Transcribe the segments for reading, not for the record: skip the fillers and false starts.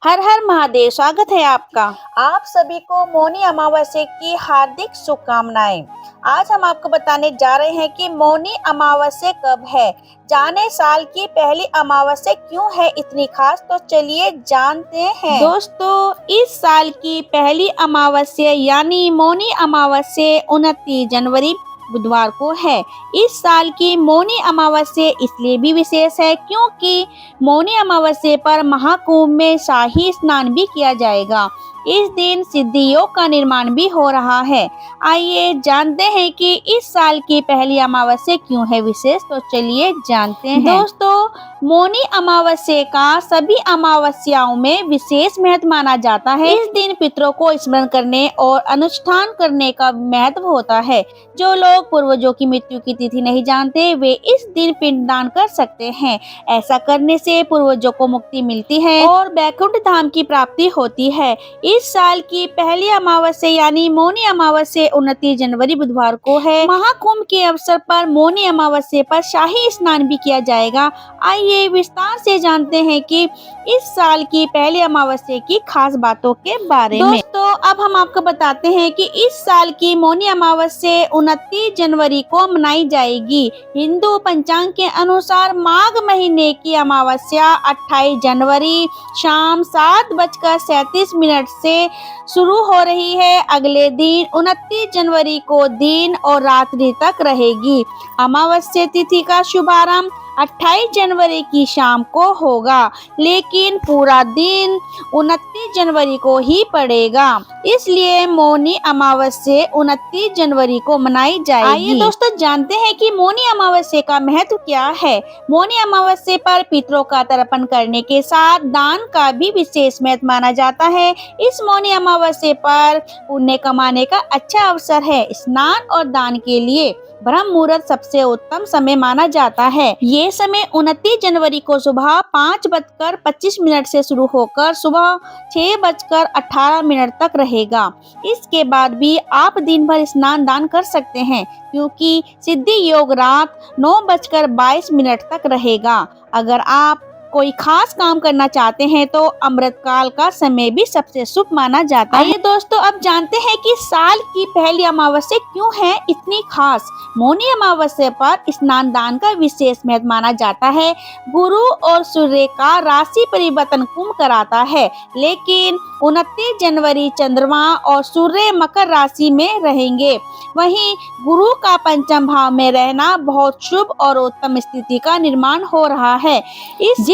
हर हर महादेव। स्वागत है आपका। आप सभी को मौनी अमावस्या की हार्दिक शुभकामनाएं। आज हम आपको बताने जा रहे हैं कि मौनी अमावस्या कब है। जाने साल की पहली अमावस्या क्यों है इतनी खास, तो चलिए जानते हैं। दोस्तों, इस साल की पहली अमावस्या यानी मौनी अमावस्या 29 जनवरी बुधवार को है। इस साल की मौनी अमावस्या इसलिए भी विशेष है क्योंकि मौनी अमावस्या पर महाकुंभ में शाही स्नान भी किया जाएगा। इस दिन सिद्धि योग का निर्माण भी हो रहा है। आइए जानते हैं कि इस साल की पहली अमावस्या क्यों है विशेष, तो चलिए जानते हैं। दोस्तों, मौनी अमावस्या का सभी अमावस्याओं में विशेष महत्व माना जाता है। इस दिन पितरों को स्मरण करने और अनुष्ठान करने का महत्व होता है। जो लोग पूर्वजों की मृत्यु की तिथि नहीं जानते, वे इस दिन पिंडदान कर सकते हैं। ऐसा करने से पूर्वजों को मुक्ति मिलती है और वैकुंठ धाम की प्राप्ति होती है। इस साल की पहली अमावस्या यानी मौनी अमावस्या 29 जनवरी बुधवार को है। महाकुंभ के अवसर पर मौनी अमावस्या पर शाही स्नान भी किया जाएगा। आइए विस्तार से जानते हैं कि इस साल की पहली अमावस्या की खास बातों के बारे में। दोस्तों, अब हम आपको बताते हैं कि इस साल की मौनी अमावस्या 29 जनवरी को मनाई जाएगी। हिंदू पंचांग के अनुसार माघ महीने की अमावस्या 28 जनवरी शाम 7:37 से शुरू हो रही है। अगले दिन 29 जनवरी को दिन और रात्रि तक रहेगी। अमावस्या तिथि का शुभारंभ 28 जनवरी की शाम को होगा, लेकिन पूरा दिन 29 जनवरी को ही पड़ेगा। इसलिए मौनी अमावस्या 29 जनवरी को मनाई जाएगी। आइए दोस्तों जानते हैं कि मौनी अमावस्या का महत्व क्या है। मौनी अमावस्या पर पितरों का तर्पण करने के साथ दान का भी विशेष महत्व माना जाता है। इस मौनी अमावस्या पर पुण्य कमाने का अच्छा अवसर है। स्नान और दान के लिए ब्रह्म मुहूर्त सबसे उत्तम समय माना जाता है। ये समय 29 जनवरी को सुबह 5:25 से शुरू होकर सुबह 6:18 तक रहेगा। इसके बाद भी आप दिन भर स्नान दान कर सकते हैं, क्योंकि सिद्धि योग रात 9:22 तक रहेगा। अगर आप कोई खास काम करना चाहते हैं तो अमृतकाल का समय भी सबसे शुभ माना जाता है। दोस्तों, अब जानते हैं कि साल की पहली अमावस्या क्यों है इतनी खास। मौनी अमावस्या पर स्नान दान का विशेष महत्व माना जाता है। गुरु और सूर्य का राशि परिवर्तन कुंभ कराता है, लेकिन 29 जनवरी चंद्रमा और सूर्य मकर राशि में रहेंगे। वहीं गुरु का पंचम भाव में रहना बहुत शुभ और उत्तम स्थिति का निर्माण हो रहा है,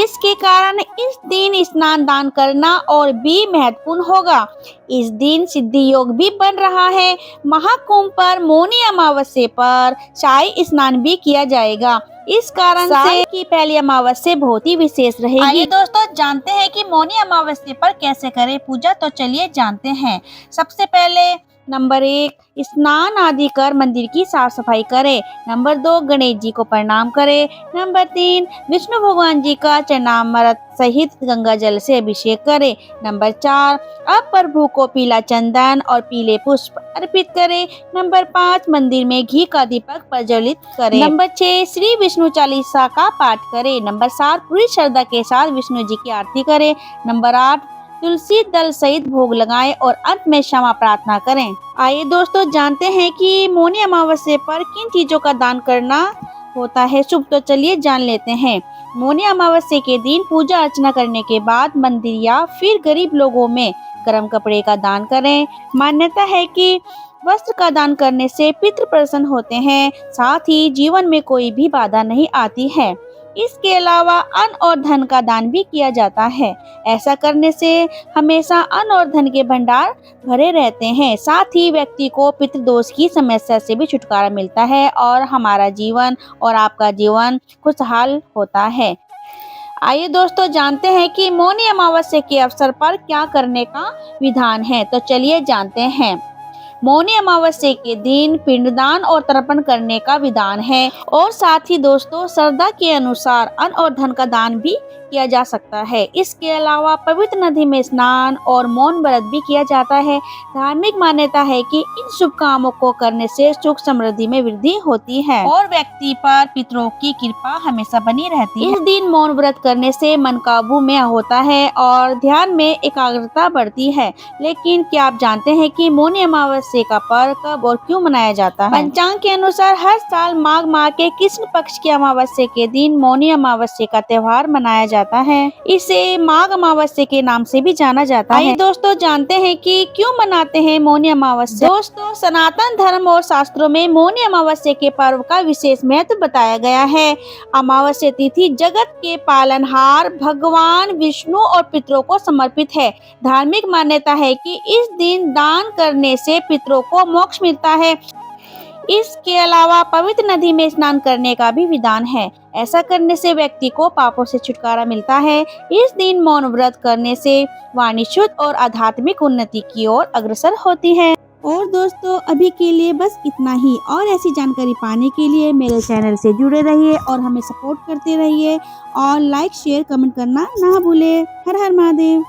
जिसके कारण इस दिन स्नान दान करना और भी महत्वपूर्ण होगा। इस दिन सिद्धि योग भी बन रहा है। महाकुंभ पर मौनी अमावस्या पर शाही स्नान भी किया जाएगा। इस कारण से की पहली अमावस्या बहुत ही विशेष रहेगी। आइए दोस्तों जानते हैं कि मौनी अमावस्या पर कैसे करें पूजा, तो चलिए जानते हैं। सबसे पहले नंबर 1, स्नान आदि कर मंदिर की साफ सफाई करें। नंबर 2, गणेश जी को प्रणाम करें। नंबर 3, विष्णु भगवान जी का चरणामृत सहित गंगा जल से अभिषेक करें। नंबर 4, अब प्रभु को पीला चंदन और पीले पुष्प अर्पित करें। नंबर 5, मंदिर में घी का दीपक प्रज्वलित करें। नंबर 6, श्री विष्णु चालीसा का पाठ करें। नंबर 7, पूरी श्रद्धा के साथ विष्णु जी की आरती करें। नंबर 8, तुलसी दल सहित भोग लगाएं और अंत में क्षमा प्रार्थना करें। आइए दोस्तों जानते हैं कि मौनी अमावस्या पर किन चीजों का दान करना होता है शुभ, तो चलिए जान लेते हैं। मौनी अमावस्या के दिन पूजा अर्चना करने के बाद मंदिर या फिर गरीब लोगों में गर्म कपड़े का दान करें। मान्यता है कि वस्त्र का दान करने से पितृ प्रसन्न होते हैं, साथ ही जीवन में कोई भी बाधा नहीं आती है। इसके अलावा अन्न और धन का दान भी किया जाता है। ऐसा करने से हमेशा अन्न और धन के भंडार भरे रहते हैं। साथ ही व्यक्ति को पितृदोष की समस्या से भी छुटकारा मिलता है और हमारा जीवन और आपका जीवन खुशहाल होता है। आइए दोस्तों जानते हैं कि मौनी अमावस्या के अवसर पर क्या करने का विधान है, तो चलिए जानते हैं। मौनी अमावस्या के दिन पिंडदान और तर्पण करने का विधान है और साथ ही दोस्तों श्रद्धा के अनुसार अन्न और धन का दान भी किया जा सकता है। इसके अलावा पवित्र नदी में स्नान और मौन व्रत भी किया जाता है। धार्मिक मान्यता है कि इन शुभ कामों को करने से सुख समृद्धि में वृद्धि होती है और व्यक्ति पर पितरों की कृपा हमेशा बनी रहती है। इस दिन मौन व्रत करने से मन काबू में होता है और ध्यान में एकाग्रता बढ़ती है। लेकिन क्या आप जानते हैं कि मौनी अमावस्या का पर्व कब और क्यों मनाया जाता है? पंचांग के अनुसार हर साल माघ माह के कृष्ण पक्ष की अमावस्या के दिन मौनी अमावस्या का त्योहार मनाया जाता है। इसे माघ अमावस्या के नाम से भी जाना जाता है। दोस्तों जानते हैं कि क्यों मनाते हैं मौनी अमावस्या? दोस्तों सनातन धर्म और शास्त्रों में मौनी अमावस्या के पर्व का विशेष महत्व बताया गया है। अमावस्या तिथि जगत के पालनहार भगवान विष्णु और पितरों को समर्पित है। धार्मिक मान्यता है कि इस दिन दान करने से पितरों को मोक्ष मिलता है। इसके अलावा पवित्र नदी में स्नान करने का भी विधान है। ऐसा करने से व्यक्ति को पापों से छुटकारा मिलता है। इस दिन मौन व्रत करने से वाणी शुद्ध और आध्यात्मिक उन्नति की ओर अग्रसर होती है। और दोस्तों अभी के लिए बस इतना ही। और ऐसी जानकारी पाने के लिए मेरे चैनल से जुड़े रहिए और हमें सपोर्ट करते रहिए और लाइक शेयर कमेंट करना ना भूले। हर हर महादेव।